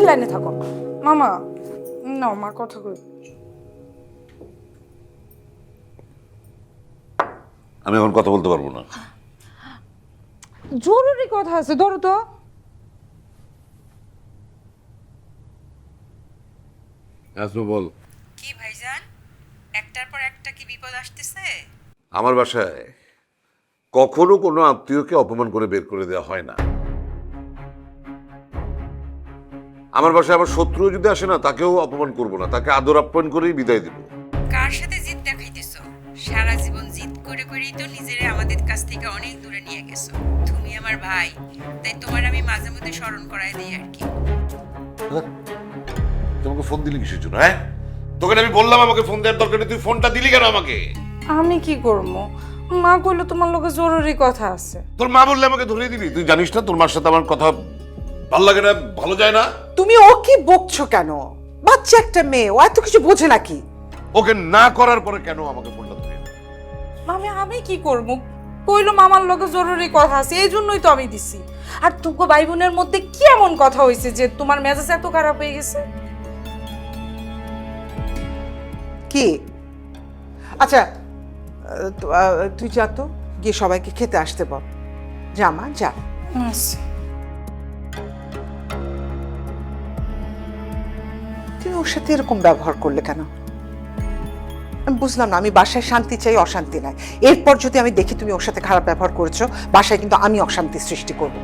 লাইনে থাকো। মামা না, মা কথা কই। আমি এখন কথা বলতে পারবো না। জরুরি কথা আছে, ধরো তো। বল। কি ভাইজান, একটার পর একটা কি বিপদ আসতেছে? আমার বাসায় কখনো কোনো আত্মীয়কে অপমান করে বের করে দেওয়া হয় না। আমার বাসায় আমার শত্রু যদি আসে না, তাকেও অপমান করবো না, তাকে আদর আপ্যায়ন করেই বিদায় দেবো। কার সাথে জিদ দেখাইতেছো? সারা জীবন জিদ করে করেই তো নিজেরে আমাদের কাছ থেকে অনেক দূরে নিয়ে গেছো। তুমি আমার ভাই, তাই তোমার আমি মাঝে মধ্যে স্মরণ করাই দিই আর কি। তোমাকে ফোন দিলি কিসের জন্য? হ্যাঁ, তোকে আমি বললাম আমাকে ফোন দেওয়ার দরকার নেই, তুই ফোনটা দিলি কেন আমাকে? আমি কি করবো? মা কইলো তোমার লোকে জরুরি কথা আছে। তোর মা বললে আমাকে ধরিয়ে দিবি? তুই জানিস না তোর মার সাথে আমার কথা ভালো লাগে না, ভালো যায় না। তুমি ওকে বকছো কেন? বাচ্চা একটা মেয়ে, ও এত কিছু বোঝে নাকি? ওকে না করার পরে কেন আমাকে ফোনটা ধরিয়ে দিবি? মামি আমি কি করবো? কইলো মামার লোকে জরুরি কথা আছে, এই জন্যই তো আমি দিছি। আর তুগো ভাই বোনের মধ্যে কি এমন কথা হয়েছে যে তোমার মেজাজ এত খারাপ হয়ে গেছে? কি? আচ্ছা, তুই যা তো, গিয়ে সবাইকে খেতে আসতে বল। যা মা, যা। আচ্ছা। তুমি ওর সাথে এরকম ব্যবহার করলে কেন? আমি বুঝলাম না। আমি বাসায় শান্তি চাই, অশান্তি নাই। এরপর যদি আমি দেখি তুমি ওর সাথে খারাপ ব্যবহার করেছো, বাসায় কিন্তু আমি অশান্তি সৃষ্টি করবো।